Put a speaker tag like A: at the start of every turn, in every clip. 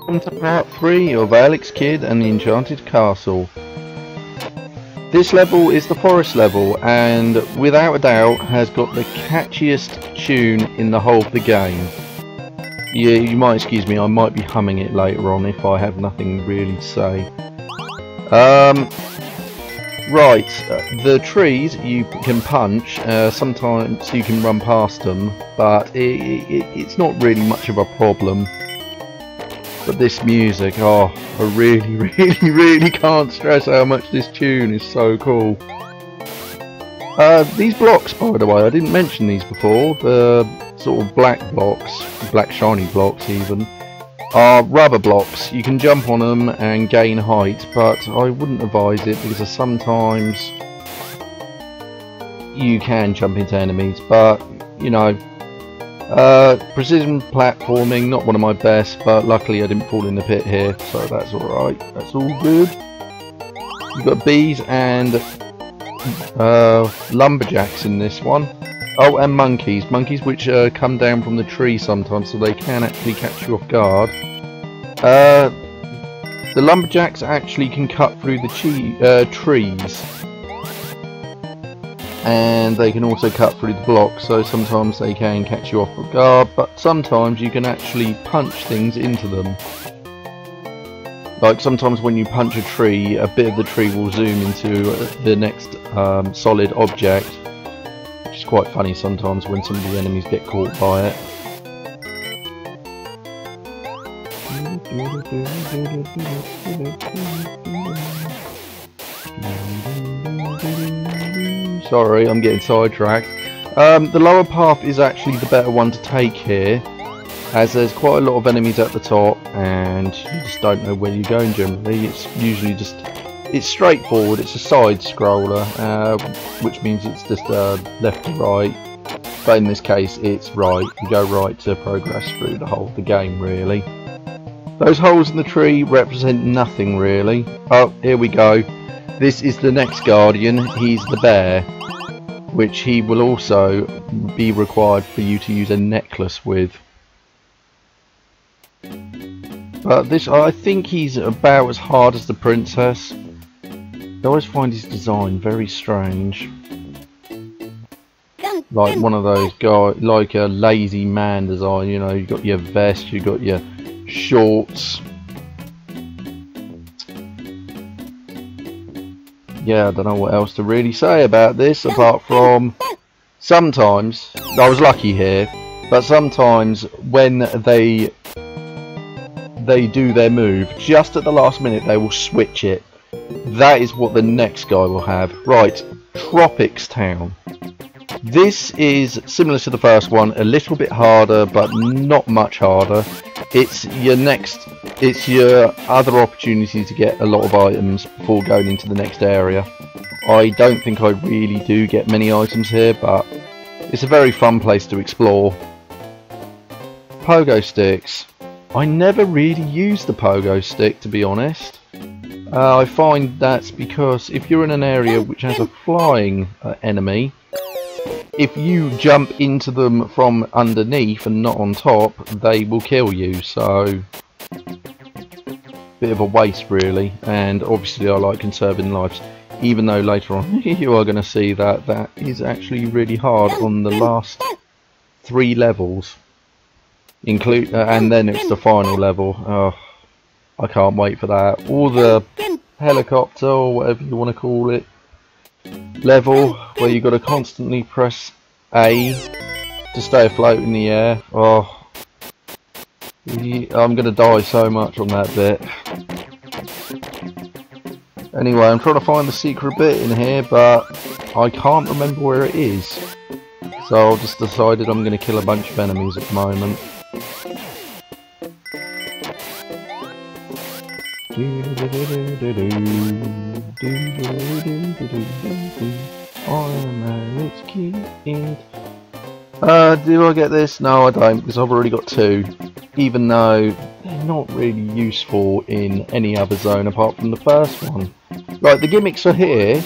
A: Welcome to part 3 of Alex Kidd and the Enchanted Castle. This level is the forest level and without a doubt has got the catchiest tune in the whole of the game. Yeah, you might excuse me, I might be humming it later on if I have nothing really to say. Right, the trees you can punch, sometimes you can run past them, but it's not really much of a problem. But this music, oh, I really can't stress how much this tune is so cool. These blocks, by the way, I didn't mention these before, the sort of black blocks, black shiny blocks even, are rubber blocks. You can jump on them and gain height, but I wouldn't advise it because sometimes you can jump into enemies, but you know, precision platforming, not one of my best, but luckily I didn't fall in the pit here, so that's alright, that's all good. You've got bees and lumberjacks in this one. Oh, and monkeys which come down from the tree sometimes, so they can actually catch you off guard. The lumberjacks actually can cut through the trees, and they can also cut through the blocks, so sometimes they can catch you off guard, but sometimes you can actually punch things into them. Like sometimes when you punch a tree, a bit of the tree will zoom into the next solid object, which is quite funny sometimes when some of the enemies get caught by it. Sorry, I'm getting sidetracked. The lower path is actually the better one to take here, as there's quite a lot of enemies at the top and you just don't know where you're going generally. It's usually just, it's straightforward, it's a side scroller, which means it's just left to right, but in this case it's right. You go right to progress through the whole of the game really. Those holes in the tree represent nothing really. Oh, here we go. This is the next guardian, he's the bear, which he will also be required for you to use a necklace with. But this, I think he's about as hard as the princess. I always find his design very strange. Like one of those guys, like a lazy man design, you know, you've got your vest, you've got your shorts. Yeah, I don't know what else to really say about this apart from sometimes, I was lucky here, but sometimes when they do their move, just at the last minute they will switch it. That is what the next guy will have. Right, Tropics Town. This is similar to the first one, a little bit harder but not much harder. It's your other opportunity to get a lot of items before going into the next area. I don't think I really do get many items here, but it's a very fun place to explore. Pogo sticks. I never really use the pogo stick, to be honest. I find that's because if you're in an area which has a flying enemy, if you jump into them from underneath and not on top, they will kill you, so bit of a waste really. And obviously I like conserving lives, even though later on you are going to see that that is actually really hard on the last 3 levels, and then it's the final level. Oh, I can't wait for that. Or the helicopter, or whatever you want to call it, level where you've got to constantly press A to stay afloat in the air. Oh, I'm going to die so much on that bit. Anyway, I'm trying to find the secret bit in here, but I can't remember where it is. So I've just decided I'm going to kill a bunch of enemies at the moment. Do I get this? No, I don't, because I've already got 2. Even though they're not really useful in any other zone apart from the first one. Like, the gimmicks are here,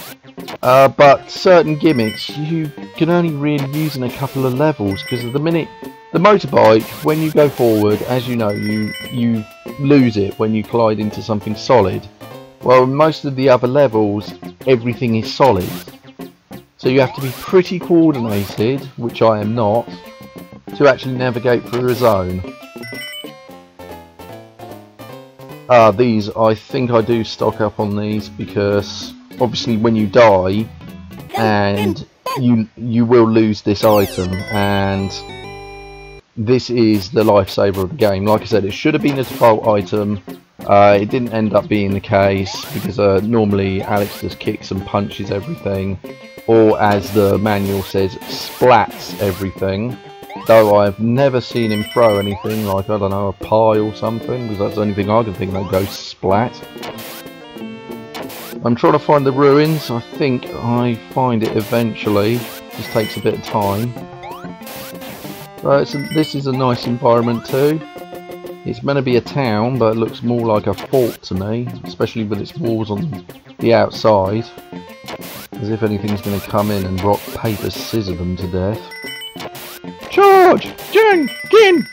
A: but certain gimmicks you can only really use in a couple of levels, because at the minute The motorbike, when you go forward, as you know, you lose it when you collide into something solid. Well, in most of the other levels, everything is solid. So you have to be pretty coordinated, which I am not, to actually navigate through a zone. These, I think I do stock up on these, because obviously when you die, and you will lose this item, and this is the lifesaver of the game. Like I said, it should have been a default item. It didn't end up being the case, because normally Alex just kicks and punches everything, or as the manual says, splats everything. Though I've never seen him throw anything like, I don't know, a pie or something, because that's the only thing I can think that goes splat. I'm trying to find the ruins. I think I find it eventually. Just takes a bit of time. Right, so this is a nice environment too. It's meant to be a town, but it looks more like a fort to me, especially with its walls on the outside. As if anything's going to come in and rock, paper, scissor them to death. Charge! Jenkins!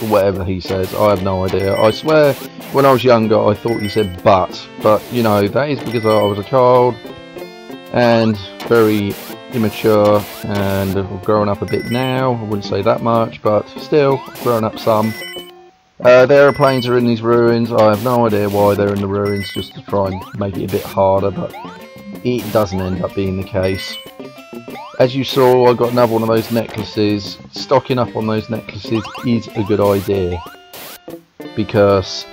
A: Whatever he says, I have no idea. I swear, when I was younger, I thought he said but you know, that is because I was a child and very immature, and I've grown up a bit now. I wouldn't say that much, but still, grown up some. The aeroplanes are in these ruins. I have no idea why they're in the ruins, just to try and make it a bit harder, but it doesn't end up being the case. As you saw, I got another one of those necklaces. Stocking up on those necklaces is a good idea, because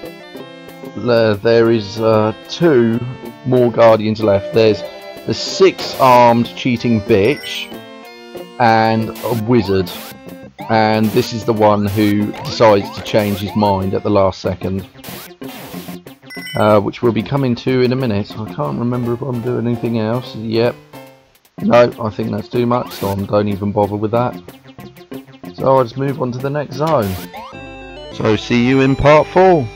A: there is 2 more guardians left. There's the 6-armed cheating bitch and a wizard, and this is the one who decides to change his mind at the last second, which we'll be coming to in a minute. I can't remember if I'm doing anything else. Yep. No, I think that's too much, so I don't even bother with that. So I'll just move on to the next zone. So see you in part 4.